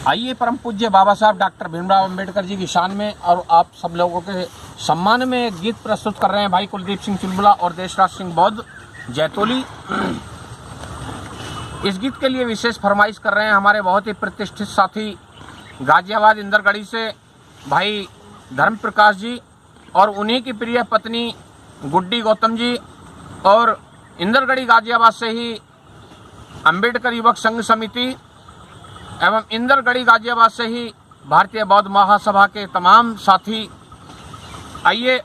आइए परम पूज्य बाबा साहब डॉक्टर भीमराव अंबेडकर जी की शान में और आप सब लोगों के सम्मान में एक गीत प्रस्तुत कर रहे हैं भाई कुलदीप सिंह चुलबुला और देशराज सिंह बौद्ध जैतोली। इस गीत के लिए विशेष फरमाइश कर रहे हैं हमारे बहुत ही प्रतिष्ठित साथी गाजियाबाद इंदरगढ़ी से भाई धर्म प्रकाश जी और उन्हीं की प्रिय पत्नी गुड्डी गौतम जी, और इंदरगढ़ी गाजियाबाद से ही अंबेडकर युवक संघ समिति एवं इंदरगढ़ी गाजियाबाद से ही भारतीय बौद्ध महासभा के तमाम साथी। आइए,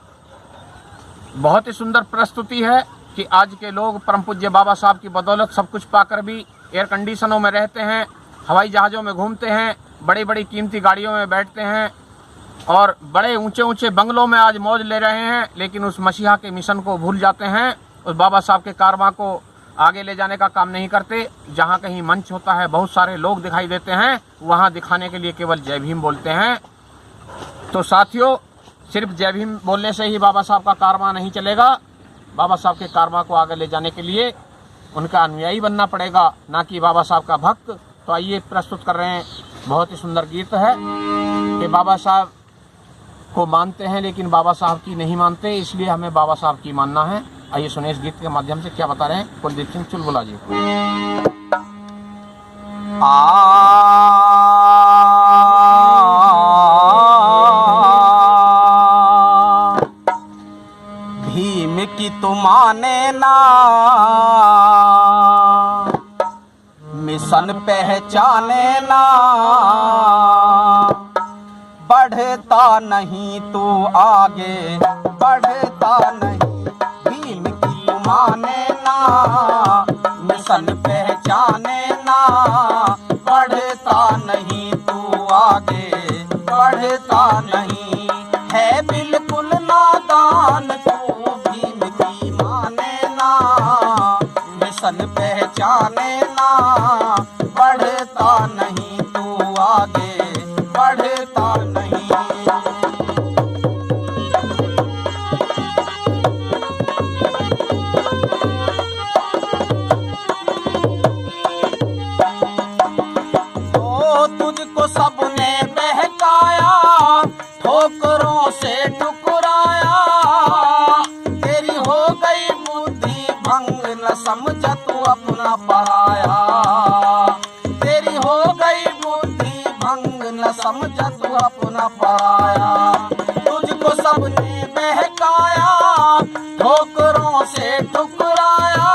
बहुत ही सुंदर प्रस्तुति है कि आज के लोग परम पूज्य बाबा साहब की बदौलत सब कुछ पाकर भी एयर कंडीशनों में रहते हैं, हवाई जहाज़ों में घूमते हैं, बड़ी बड़ी कीमती गाड़ियों में बैठते हैं और बड़े ऊंचे ऊंचे बंगलों में आज मौज ले रहे हैं, लेकिन उस मसीहा के मिशन को भूल जाते हैं, उस बाबा साहब के कारवां को आगे ले जाने का काम नहीं करते। जहाँ कहीं मंच होता है, बहुत सारे लोग दिखाई देते हैं, वहाँ दिखाने के लिए केवल जय भीम बोलते हैं। तो साथियों, सिर्फ जय भीम बोलने से ही बाबा साहब का कारवां नहीं चलेगा। बाबा साहब के कारवां को आगे ले जाने के लिए उनका अनुयायी बनना पड़ेगा, ना कि बाबा साहब का भक्त। तो आइए प्रस्तुत कर रहे हैं, बहुत ही सुंदर गीत है कि बाबा साहब को मानते हैं लेकिन बाबा साहब की नहीं मानते, इसलिए हमें बाबा साहब की मानना है। आइए सुने इस गीत के माध्यम से क्या बता रहे हैं कुलदीप सिंह चुलबुला जी। भीम की तो माने ना, मिशन पहचाने ना, बढ़ता नहीं तू आगे बढ़ता नहीं। भीम की तो माने ना, मिशन पहचाने ना, बढ़ता नहीं तू आगे बढ़ता नहीं। है बिल्कुल नादान तू, भीम की माने ना, मिशन पहचाने ना, बढ़ता नहीं तू आगे बढ़ता नहीं। तो तुझको सबने बहकाया, ठोकरों से ठुकराया, तेरी हो गई बुद्धि भंग, न समझ तू अपना पराया। तेरी हो गई बुद्धि भंग, न समझ तू अपना पराया। तुझको सबने बहकाया, ठोकरों से ठुकराया,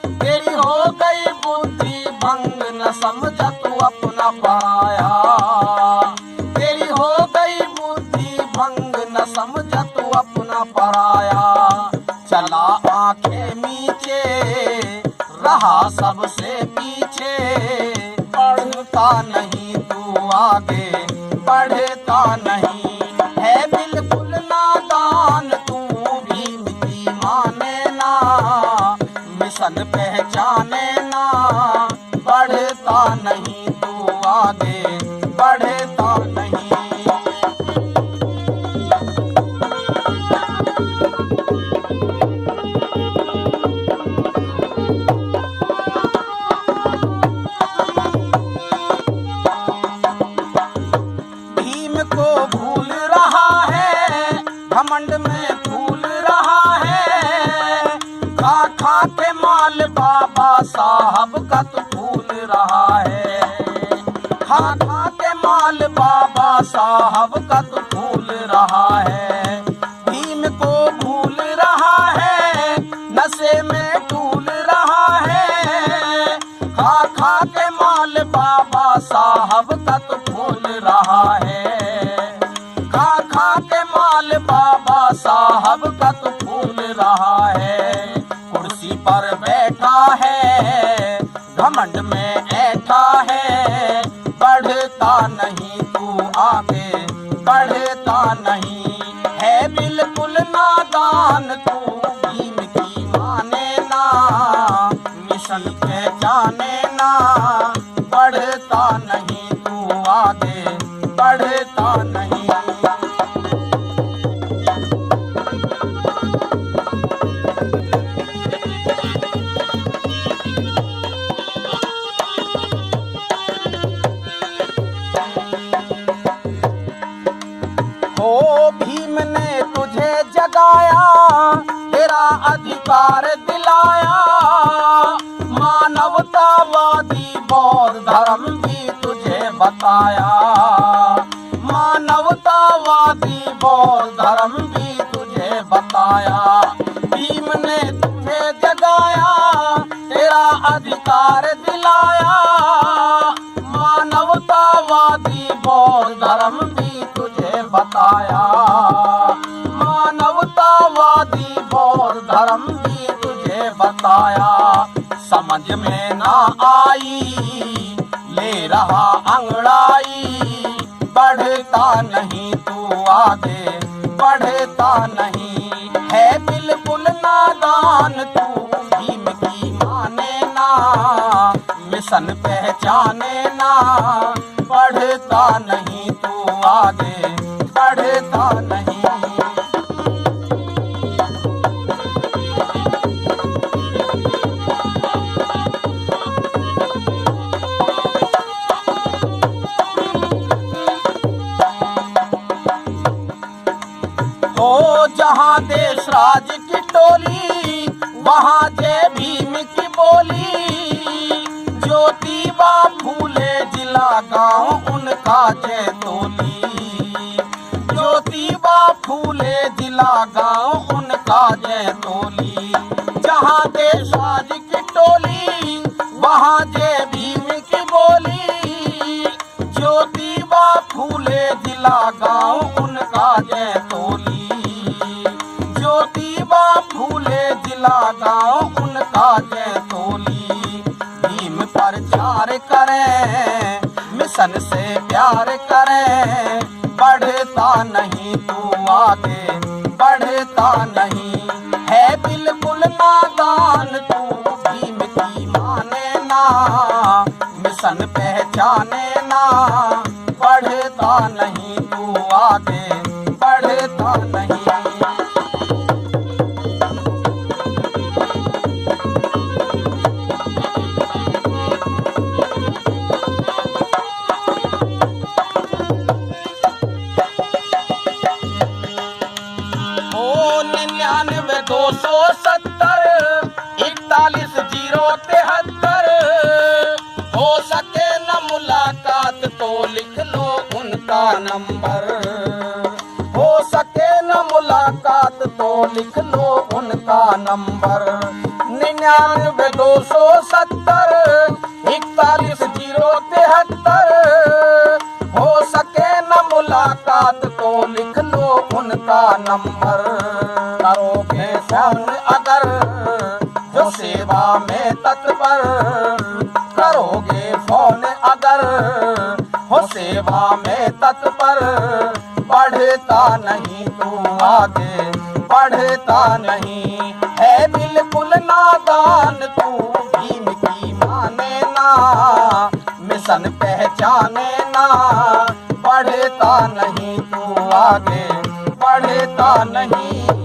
तेरी हो गई बुद्धि भंग, न समझ तू अपना पराया। तेरी हो गई बुद्धि भंग, न समझ तू अपना पराया। चला आंखें नीचे, रहा सबसे पीछे, बढ़ता नहीं तू आगे बढ़ता नहीं। है बिल्कुल नादान तू, भीम की माने ना, मिशन पहचाने ना, बढ़ता नहीं तू आगे बढ़ता नहीं। भीम को भूल रहा है, घमंड में फूल रहा है, खा खा के माल बाबा साहब का तो भूल रहा है। खा खा के माल बाबा साहब का तो भूल रहा है। भीम को भूल रहा है, नशे में डूल रहा है, खा खा के माल बाबा साहब का तो भूल रहा है। खा खा के माल बाबा साहब का तो भूल रहा है। कुर्सी पर बैठा है, घमंड में ऐठा है, बढ़ता नहीं तू आगे बढ़ता नहीं। है बिल्कुल नादान तू, भीम की माने ना, मिशन पहचाने ना, बढ़ता नहीं तू आगे बढ़ता नहीं। जगाया, तेरा अधिकार दिलाया। मानवतावादी बौद्ध धर्म भी तुझे बताया, मानवतावादी बौद्ध धर्म भी तुझे बताया। भीम ने तुझे जगाया, तेरा अधिकार दिलाया। मानवतावादी बौद्ध धर्म भी तुझे बताया, मानवतावादी बौद्ध धर्म भी तुझे बताया। समझ में ना आई, ले रहा अंगड़ाई, बढ़ता नहीं तू आगे, बढ़ता नहीं है बिल्कुल नादान तू। भीम की माने ना, मिशन पहचाने ना, बढ़ता नहीं तू आगे, बढ़ता नहीं। ओ जहाँ देश राज की टोली, वहाँ जय भीम की बोली। ज्योतिबा फूले जिला गांव उनका जय तोली। ज्योतिबा फूले जिला गांव उनका जय तोली। जहाँ देश राज की टोली, वहाँ जय भीम की बोली। ज्योतिबा फूले जिला गांव उनका जय तोली। ज्योतिबा फूले जिला गांव उनका जय तोली। भीम प्रचार करें, मिशन से प्यार करें, बढ़ता नहीं तू आगे, बढ़ता नहीं है बिल्कुल नादान तू। भीम की माने ना, मिशन पहचाने ना, बढ़ता नहीं तू आगे, बढ़ता नहीं। ओ 99 270 41 073। हो सके न मुलाकात तो लिख लो उनका नंबर। हो सके न मुलाकात तो लिख लो उनका नंबर। 99 270 41 073। हो सके न मुलाकात तो लिख लो उनका नंबर। करोगे फोन अगर जो सेवा में तत्पर, करोगे फोन अगर हो सेवा में तत्पर, बढ़ता नहीं तू आगे, बढ़ता नहीं है बिल्कुल नादान तू। भीम की माने ना, मिशन पहचाने ना, बढ़ता नहीं तू आगे, बढ़ता नहीं।